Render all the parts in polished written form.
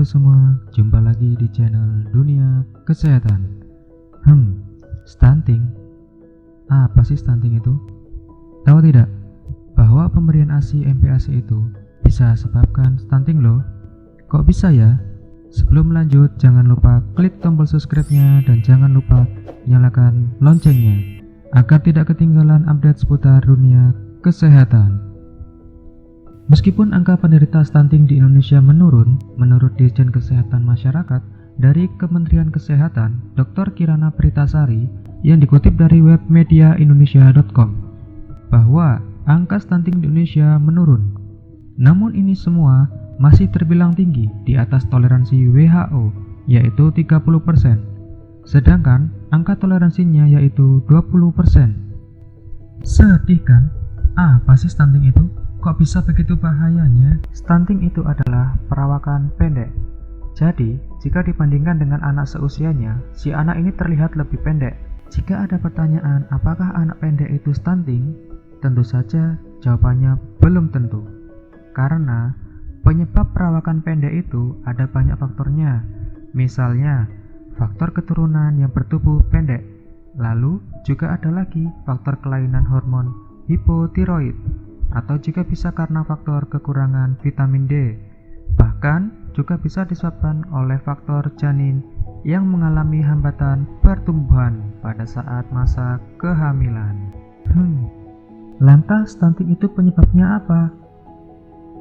Halo semua, jumpa lagi di channel Dunia Kesehatan. Stunting? Apa sih stunting itu? Tahu tidak bahwa pemberian ASI MPASI itu bisa sebabkan stunting loh? Kok bisa ya? Sebelum lanjut, jangan lupa klik tombol subscribe-nya dan jangan lupa nyalakan loncengnya agar tidak ketinggalan update seputar dunia kesehatan. Meskipun angka penderita stunting di Indonesia menurun, menurut Dirjen Kesehatan Masyarakat dari Kementerian Kesehatan, Dr. Kirana Pritasari, yang dikutip dari web mediaindonesia.com, bahwa angka stunting di Indonesia menurun. Namun ini semua masih terbilang tinggi di atas toleransi WHO, yaitu 30%, sedangkan angka toleransinya yaitu 20%. Sedih kan? Apa sih stunting itu? Kok bisa begitu bahayanya? Stunting itu adalah perawakan pendek. Jadi, jika dibandingkan dengan anak seusianya, si anak ini terlihat lebih pendek. Jika ada pertanyaan apakah anak pendek itu stunting, tentu saja jawabannya belum tentu. Karena penyebab perawakan pendek itu ada banyak faktornya. Misalnya, faktor keturunan yang bertubuh pendek. Lalu, juga ada lagi faktor kelainan hormon hipotiroid, atau juga bisa karena faktor kekurangan vitamin D. Bahkan juga bisa disebabkan oleh faktor janin yang mengalami hambatan pertumbuhan pada saat masa kehamilan. Lantas stunting itu penyebabnya apa?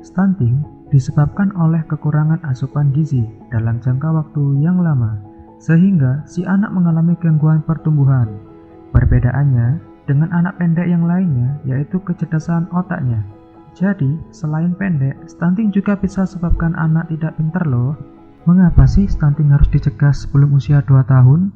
Stunting disebabkan oleh kekurangan asupan gizi dalam jangka waktu yang lama, sehingga si anak mengalami gangguan pertumbuhan. Perbedaannya dengan anak pendek yang lainnya, yaitu kecerdasan otaknya. Jadi, selain pendek, stunting juga bisa sebabkan anak tidak pintar loh. Mengapa sih stunting harus dicegah sebelum usia 2 tahun?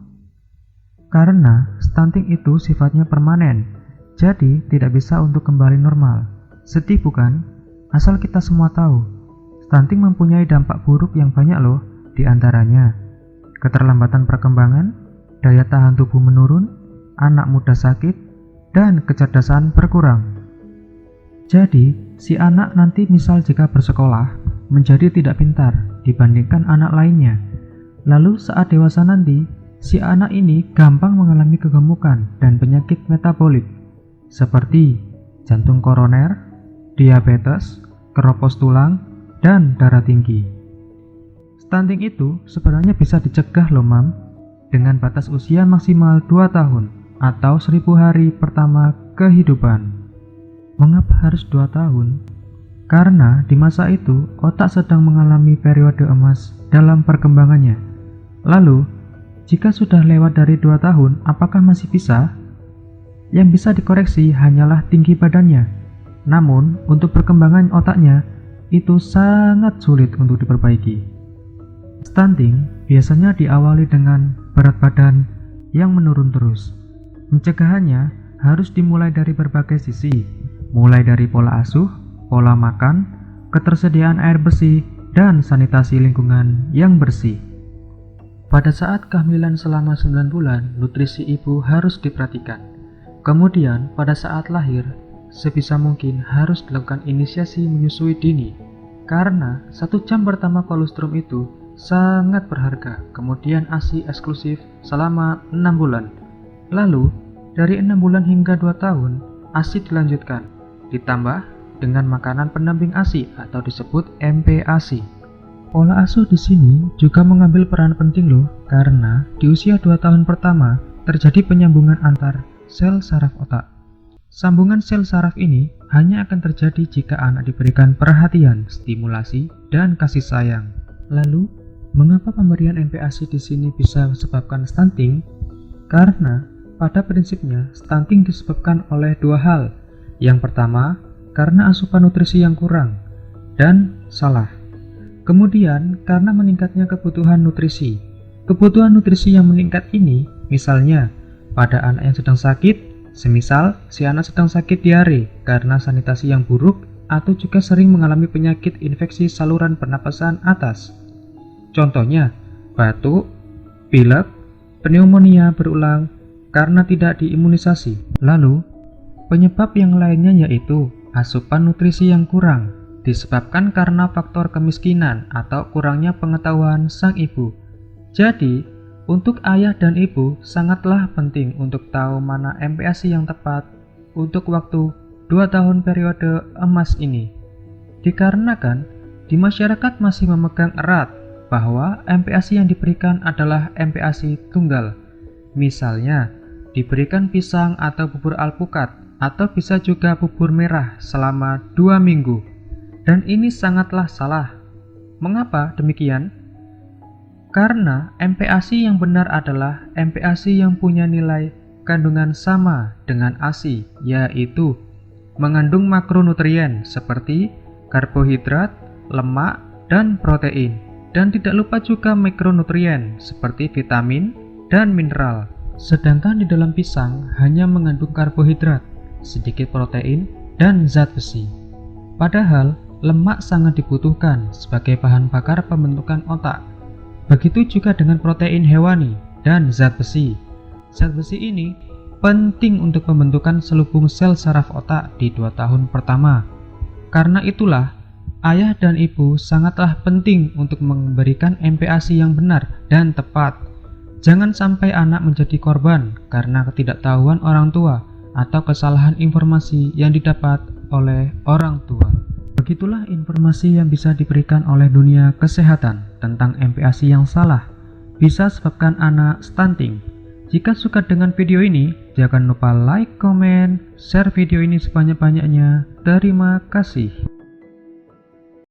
Karena stunting itu sifatnya permanen, jadi tidak bisa untuk kembali normal. Sedih bukan? Asal kita semua tahu, stunting mempunyai dampak buruk yang banyak loh, di antaranya keterlambatan perkembangan, daya tahan tubuh menurun, anak muda sakit, dan kecerdasan berkurang. Jadi, si anak nanti misal jika bersekolah menjadi tidak pintar dibandingkan anak lainnya. Lalu saat dewasa nanti, si anak ini gampang mengalami kegemukan dan penyakit metabolik seperti jantung koroner, diabetes, keropos tulang, dan darah tinggi. Stunting itu sebenarnya bisa dicegah loh mam, dengan batas usia maksimal 2 tahun atau 1000 hari pertama kehidupan. Mengapa harus 2 tahun? Karena di masa itu otak sedang mengalami periode emas dalam perkembangannya. Lalu, jika sudah lewat dari 2 tahun, apakah masih bisa? Yang bisa dikoreksi hanyalah tinggi badannya. Namun, untuk perkembangan otaknya, itu sangat sulit untuk diperbaiki. Stunting biasanya diawali dengan berat badan yang menurun terus. Pencegahannya harus dimulai dari berbagai sisi, mulai dari pola asuh, pola makan, ketersediaan air bersih, dan sanitasi lingkungan yang bersih. Pada saat kehamilan selama 9 bulan, nutrisi ibu harus diperhatikan. Kemudian, pada saat lahir, sebisa mungkin harus dilakukan inisiasi menyusui dini, karena 1 jam pertama kolostrum itu sangat berharga. Kemudian ASI eksklusif selama 6 bulan. Lalu, dari 6 bulan hingga 2 tahun, ASI dilanjutkan, ditambah dengan makanan pendamping ASI atau disebut MPASI. Pola asuh di sini juga mengambil peran penting loh, karena di usia 2 tahun pertama terjadi penyambungan antar sel saraf otak. Sambungan sel saraf ini hanya akan terjadi jika anak diberikan perhatian, stimulasi, dan kasih sayang. Lalu, mengapa pemberian MPASI di sini bisa menyebabkan stunting? Karena pada prinsipnya, stunting disebabkan oleh 2 hal. Yang pertama, karena asupan nutrisi yang kurang dan salah. Kemudian, karena meningkatnya kebutuhan nutrisi. Kebutuhan nutrisi yang meningkat ini, misalnya, pada anak yang sedang sakit, semisal si anak sedang sakit diare karena sanitasi yang buruk atau juga sering mengalami penyakit infeksi saluran pernapasan atas. Contohnya, batuk, pilek, pneumonia berulang, karena tidak diimunisasi. Lalu, penyebab yang lainnya yaitu asupan nutrisi yang kurang, disebabkan karena faktor kemiskinan atau kurangnya pengetahuan sang ibu. Jadi, untuk ayah dan ibu sangatlah penting untuk tahu mana MPASI yang tepat untuk waktu 2 tahun periode emas ini. Dikarenakan di masyarakat masih memegang erat bahwa MPASI yang diberikan adalah MPASI tunggal. Misalnya, diberikan pisang atau bubur alpukat atau bisa juga bubur merah selama 2 minggu. Dan ini sangatlah salah. Mengapa demikian? Karena MPASI yang benar adalah MPASI yang punya nilai kandungan sama dengan ASI, yaitu mengandung makronutrien seperti karbohidrat, lemak, dan protein. Dan tidak lupa juga mikronutrien seperti vitamin dan mineral. Sedangkan di dalam pisang hanya mengandung karbohidrat, sedikit protein, dan zat besi. Padahal lemak sangat dibutuhkan sebagai bahan bakar pembentukan otak. Begitu juga dengan protein hewani dan zat besi. Zat besi ini penting untuk pembentukan selubung sel saraf otak di 2 tahun pertama. Karena itulah, ayah dan ibu sangatlah penting untuk memberikan MPASI yang benar dan tepat. Jangan sampai anak menjadi korban karena ketidaktahuan orang tua atau kesalahan informasi yang didapat oleh orang tua. Begitulah informasi yang bisa diberikan oleh dunia kesehatan tentang MPASI yang salah bisa sebabkan anak stunting. Jika suka dengan video ini, jangan lupa like, komen, share video ini sebanyak-banyaknya. Terima kasih.